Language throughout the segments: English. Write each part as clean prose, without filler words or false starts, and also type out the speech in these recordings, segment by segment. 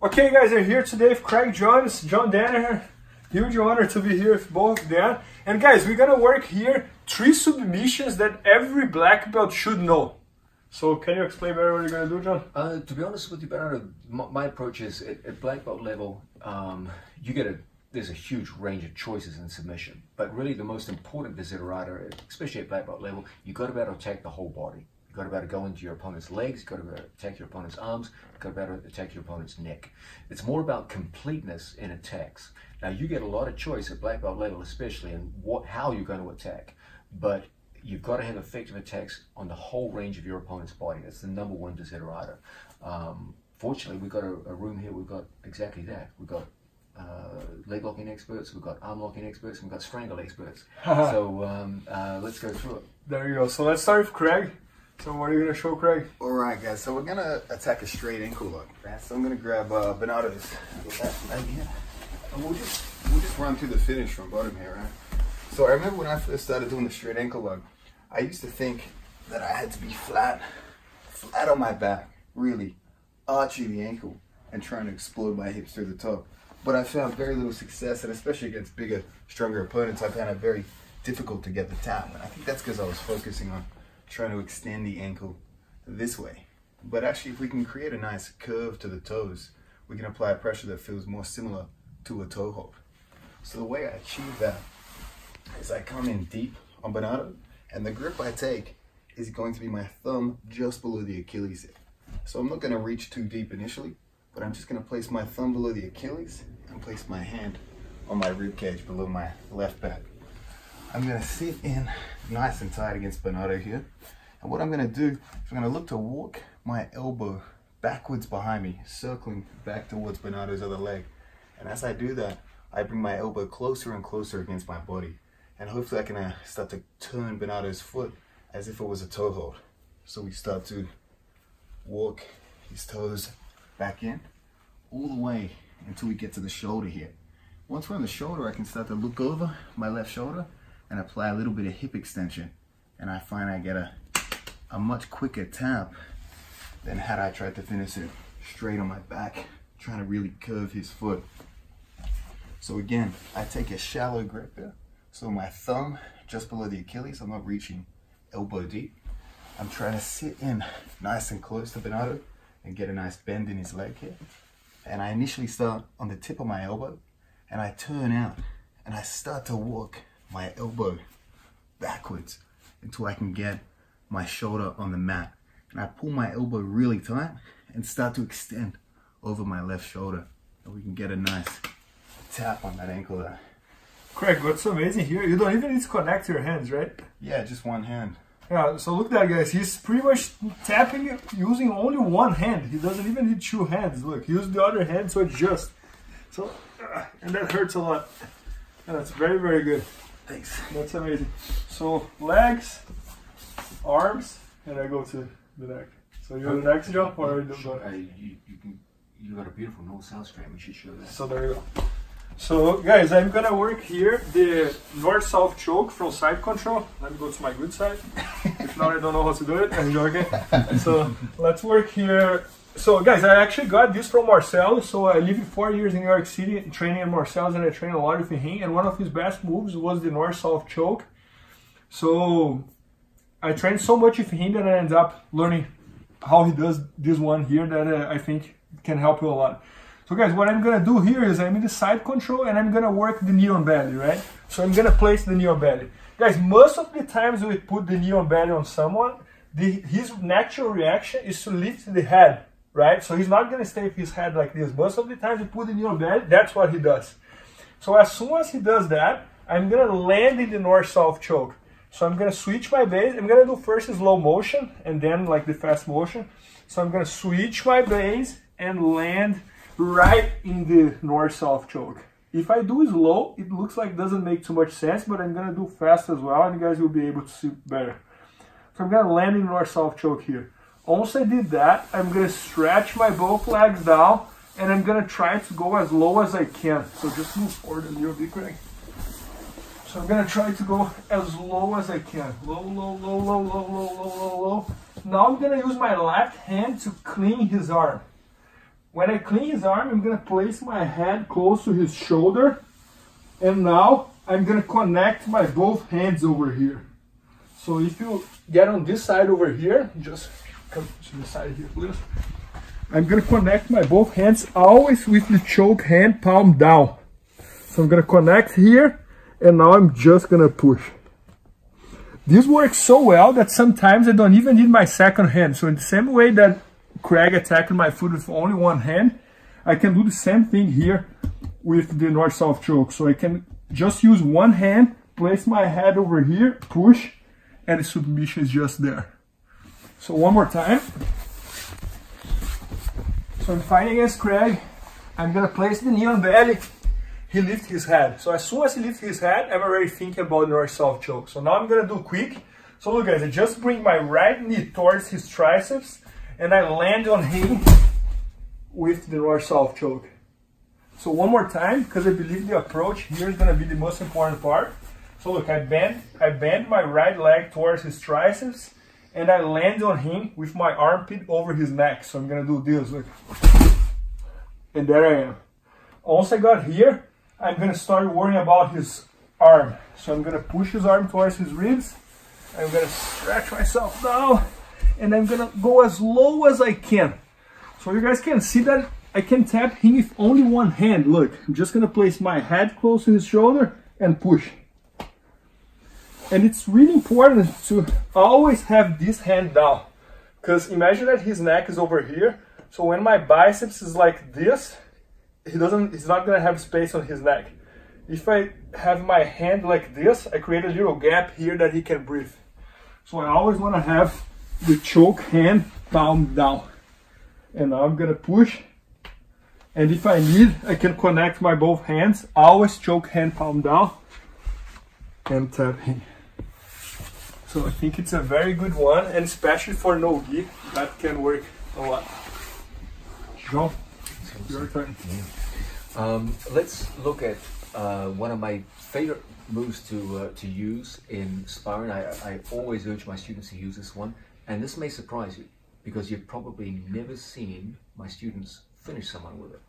Okay guys, I'm here today with Craig Jones, John Danaher. Huge honor to be here with both of them. And guys, we're gonna work here 3 submissions that every black belt should know. So can you explain better what you're gonna do, John? To be honest with you, Bernardo, my approach is at black belt level, there's a huge range of choices in submission. But really the most important desiderata, especially at black belt level, you got to be able to attack the whole body. You've got to be able to go into your opponent's legs, you've got to be able to attack your opponent's arms, you've got to be able to attack your opponent's neck. It's more about completeness in attacks. Now you get a lot of choice at black belt level, especially in how you're going to attack. But you've got to have effective attacks on the whole range of your opponent's body. That's the #1 desiderata. Fortunately, we've got a room here, we've got exactly that. We've got leg locking experts, we've got arm locking experts, and we've got strangle experts. So let's go through it. There you go. So let's start with Craig. So what are you going to show, Craig? Alright guys, so we're going to attack a straight ankle lock. Right? So I'm going to grab Bernardo's left leg here. And we'll just run through the finish from bottom here, right? So I remember when I first started doing the straight ankle lock, I used to think that I had to be flat on my back, really arching the ankle and trying to explode my hips through the top. But I found very little success, and especially against bigger, stronger opponents, I found it very difficult to get the tap. And I think that's because I was focusing on trying to extend the ankle this way. But actually, if we can create a nice curve to the toes, we can apply a pressure that feels more similar to a toe hold. So the way I achieve that is I come in deep on Bernardo, and the grip I take is going to be my thumb just below the Achilles here. So I'm not going to reach too deep initially, but I'm just going to place my thumb below the Achilles and place my hand on my rib cage below my left back. I'm going to sit in nice and tight against Bernardo here. And what I'm going to do is I'm going to look to walk my elbow backwards behind me, circling back towards Bernardo's other leg. And as I do that, I bring my elbow closer and closer against my body. And hopefully I can start to turn Bernardo's foot as if it was a toe hold. So we start to walk his toes back in all the way until we get to the shoulder here. Once we're on the shoulder, I can start to look over my left shoulder and apply a little bit of hip extension. And I find I get a much quicker tap than had I tried to finish it straight on my back, trying to really curve his foot. So again, I take a shallow grip there. So my thumb just below the Achilles, I'm not reaching elbow deep. I'm trying to sit in nice and close to Bernardo and get a nice bend in his leg here. And I initially start on the tip of my elbow and I turn out and I start to walk my elbow backwards until I can get my shoulder on the mat. And I pull my elbow really tight and start to extend over my left shoulder. And we can get a nice tap on that ankle there. Craig, what's amazing here, you don't even need to connect your hands, right? Yeah, just one hand. Yeah, so look at that, guys. He's pretty much tapping it using only one hand. He doesn't even need 2 hands. Look, use the other hand to adjust. So, and that hurts a lot. And that's very, very good. Thanks. That's amazing. So, legs, arms, and I go to the neck. So you're the next jump, or You got a beautiful north-south straight. We should show that. So there you go. So guys, I'm gonna work here the north-south choke from side control. Let me go to my good side. If not, I don't know how to do it. I'm joking. So let's work here. So guys, I actually got this from Marcelo. So I lived 4 years in New York City training at Marcelo's, and I trained a lot with him. And one of his best moves was the north-south choke. So I trained so much with him that I ended up learning how he does this one here that I think can help you a lot. So guys, what I'm gonna do here is I'm in the side control and I'm gonna work the knee on belly, right? So I'm gonna place the knee on belly. Guys, most of the times we put the knee on belly on someone, his natural reaction is to lift the head, right? So he's not gonna stay with his head like this. Most of the time we put the knee on belly, that's what he does. So as soon as he does that, I'm gonna land in the north-south choke. So I'm gonna switch my base. I'm gonna do first slow motion and then like the fast motion. So I'm gonna switch my base and land right in the north-south choke. If I do slow, it looks like it doesn't make too much sense, but I'm gonna do fast as well, and you guys will be able to see better. So I'm gonna land in north-south choke here. Once I did that, I'm gonna stretch my both legs down, and I'm gonna try to go as low as I can. So just move forward a little bit, Craig. So I'm gonna try to go as low as I can. Low, low, low, low, low, low, low, low, low. Now I'm gonna use my left hand to clean his arm. When I clean his arm, I'm gonna place my head close to his shoulder, and now I'm gonna connect my both hands over here. So if you get on this side over here, just come to the side here, please. I'm gonna connect my both hands always with the choke hand, palm down. So I'm gonna connect here, and now I'm just gonna push. This works so well that sometimes I don't even need my second hand. So in the same way that Craig attacked my foot with only one hand, I can do the same thing here with the north-south choke. So I can just use one hand, place my head over here, push, and the submission is just there. So one more time. So I'm fighting against Craig. I'm gonna place the knee on belly. He lifts his head. So as soon as he lifts his head, I'm already thinking about north-south choke. So now I'm gonna do quick. So look guys, I just bring my right knee towards his triceps and I land on him with the north-south choke. So one more time, because I believe the approach here is gonna be the most important part. So look, I bend my right leg towards his triceps and I land on him with my armpit over his neck. So I'm gonna do this, look. And there I am. Once I got here, I'm gonna start worrying about his arm. So I'm gonna push his arm towards his ribs. I'm gonna stretch myself down and I'm gonna go as low as I can. So you guys can see that I can tap him with only one hand. Look, I'm just gonna place my head close to his shoulder and push. And it's really important to always have this hand down, because imagine that his neck is over here. So when my biceps is like this, he's not gonna have space on his neck. If I have my hand like this, I create a little gap here that he can breathe. So I always wanna have the choke hand palm down. And now I'm gonna push. And if I need, I can connect my both hands, always choke hand palm down and tap him. So I think it's a very good one, and especially for no gi, that can work a lot. João, your turn. Let's look at one of my favorite moves to use in sparring. I always urge my students to use this one, and this may surprise you because you've probably never seen my students finish someone with it.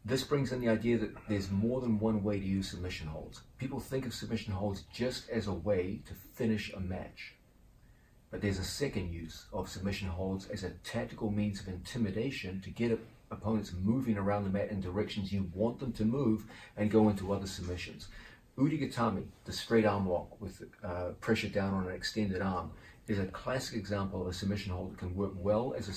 This brings in the idea that there's more than one way to use submission holds. People think of submission holds just as a way to finish a match. But there's a second use of submission holds as a tactical means of intimidation to get opponents moving around the mat in directions you want them to move and go into other submissions. Urigatami, the straight arm lock with pressure down on an extended arm, is a classic example of a submission hold that can work well as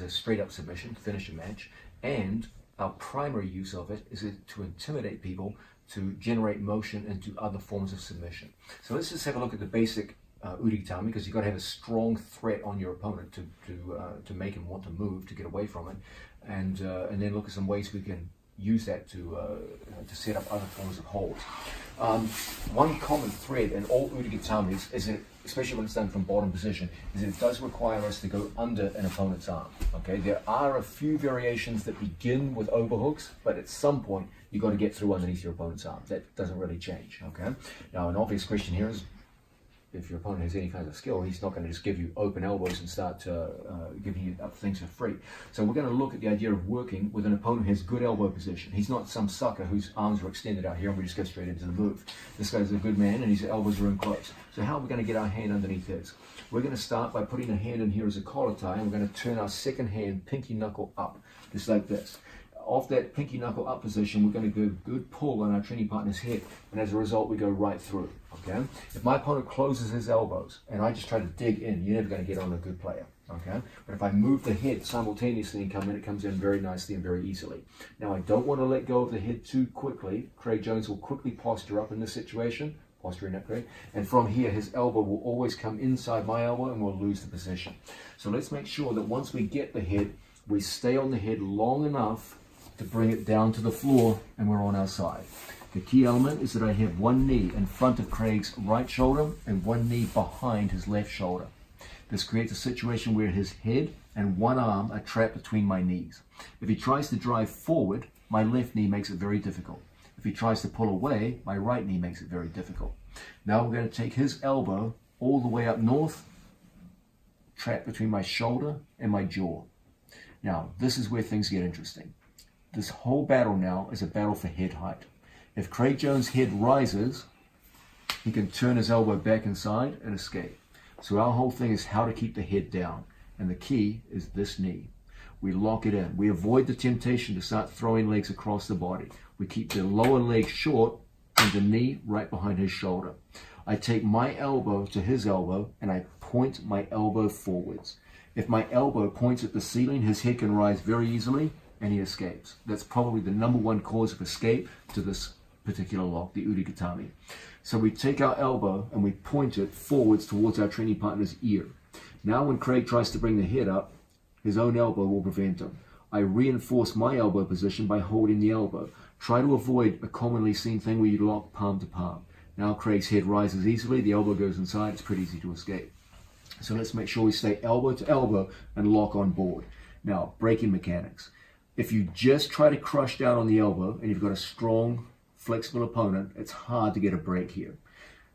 a straight up submission to finish a match, and our primary use of it is to intimidate people, to generate motion into other forms of submission. So let's just have a look at the basic urigatami, because you've got to have a strong threat on your opponent to make him want to move, to get away from it, and then look at some ways we can use that to set up other forms of holds. One common thread in all urigatamis is that, especially when it's done from bottom position, is that it does require us to go under an opponent's arm. Okay, there are a few variations that begin with overhooks, but at some point you've got to get through underneath your opponent's arm. That doesn't really change. Okay, now an obvious question here is, if your opponent has any kind of skill, he's not going to just give you open elbows and start giving you things for free. So we're going to look at the idea of working with an opponent who has good elbow position. He's not some sucker whose arms are extended out here and we just go straight into the move. This guy's a good man and his elbows are in close. So how are we going to get our hand underneath his? We're going to start by putting a hand in here as a collar tie, and we're going to turn our second hand pinky knuckle up, just like this. Off that pinky knuckle up position, we're going to give a good pull on our training partner's head, and as a result, we go right through. Okay. If my opponent closes his elbows and I just try to dig in, you're never going to get on a good player. Okay. But if I move the head simultaneously and come in, it comes in very nicely and very easily. Now, I don't want to let go of the head too quickly. Craig Jones will quickly posture up in this situation. Posturing up, Craig. And from here, his elbow will always come inside my elbow, and we'll lose the position. So let's make sure that once we get the head, we stay on the head long enough to bring it down to the floor, and we're on our side. The key element is that I have one knee in front of Craig's right shoulder and one knee behind his left shoulder. This creates a situation where his head and one arm are trapped between my knees. If he tries to drive forward, my left knee makes it very difficult. If he tries to pull away, my right knee makes it very difficult. Now we're going to take his elbow all the way up north, trapped between my shoulder and my jaw. Now, this is where things get interesting. This whole battle now is a battle for head height. If Craig Jones' head rises, he can turn his elbow back inside and escape. So our whole thing is how to keep the head down. And the key is this knee. We lock it in. We avoid the temptation to start throwing legs across the body. We keep the lower leg short and the knee right behind his shoulder. I take my elbow to his elbow and I point my elbow forwards. If my elbow points at the ceiling, his head can rise very easily and he escapes. That's probably the #1 cause of escape to this particular lock, the urigatami. So we take our elbow and we point it forwards towards our training partner's ear. Now when Craig tries to bring the head up, his own elbow will prevent him. I reinforce my elbow position by holding the elbow. Try to avoid a commonly seen thing where you lock palm to palm. Now Craig's head rises easily, the elbow goes inside, it's pretty easy to escape. So let's make sure we stay elbow to elbow and lock on board. Now, breaking mechanics. If you just try to crush down on the elbow and you've got a strong, flexible opponent, it's hard to get a break here.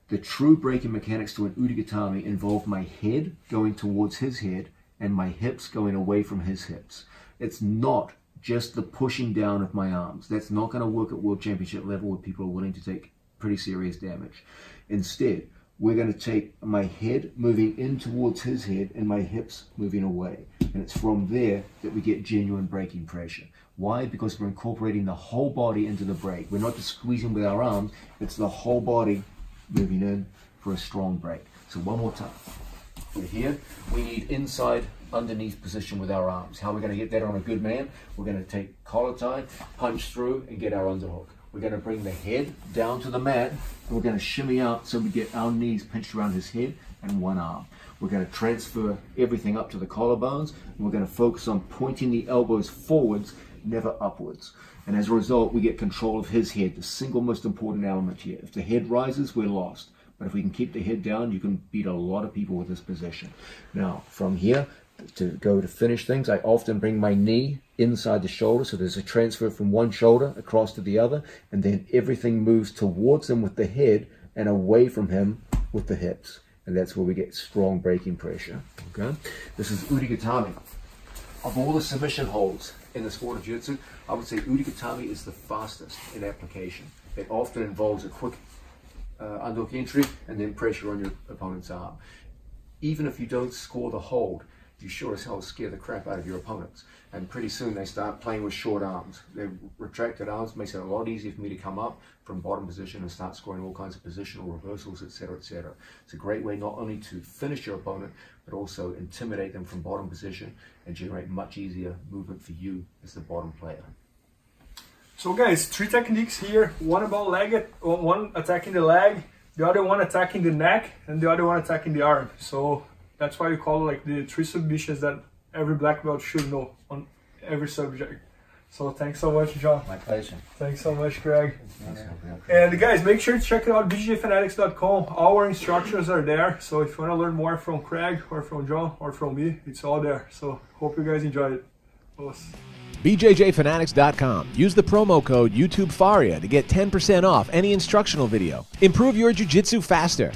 The true breaking mechanics to an urigatami involve my head going towards his head and my hips going away from his hips. It's not just the pushing down of my arms. That's not going to work at World Championship level where people are willing to take pretty serious damage. Instead, we're going to take my head moving in towards his head and my hips moving away. And it's from there that we get genuine breaking pressure. Why? Because we're incorporating the whole body into the break. We're not just squeezing with our arms, it's the whole body moving in for a strong break. So one more time. We're here, we need inside underneath position with our arms. How are we going to get that on a good man? We're going to take collar tie, punch through and get our underhook. We're going to bring the head down to the mat and we're going to shimmy out so we get our knees pinched around his head and one arm. We're going to transfer everything up to the collarbones and we're going to focus on pointing the elbows forwards, never upwards. And as a result, we get control of his head, the single most important element here. If the head rises, we're lost. But if we can keep the head down, you can beat a lot of people with this position. Now, from here, to go to finish things, I often bring my knee inside the shoulder, so there's a transfer from one shoulder across to the other, and then everything moves towards him with the head and away from him with the hips. And that's where we get strong breaking pressure. Okay, this is urigatami. Of all the submission holds in the sport of jiu-jitsu, I would say urigatami is the fastest in application. It often involves a quick underhook entry and then pressure on your opponent's arm. Even if you don't score the hold, you sure as hell scare the crap out of your opponents. And pretty soon they start playing with short arms. Their retracted arms makes it a lot easier for me to come up from bottom position and start scoring all kinds of positional reversals, etc., etc. It's a great way not only to finish your opponent, but also intimidate them from bottom position and generate much easier movement for you as the bottom player. So guys, 3 techniques here. One about leg, one attacking the leg, the other one attacking the neck, and the other one attacking the arm. So that's why we call it like the 3 submissions that every black belt should know on every subject. So thanks so much, John. My pleasure. Thanks so much, Craig. And guys, make sure to check out BJJFanatics.com. All our instructions are there. So if you want to learn more from Craig or from John or from me, it's all there. So hope you guys enjoyed it. BJJFanatics.com. Use the promo code YouTubeFaria to get 10% off any instructional video. Improve your jiu-jitsu faster.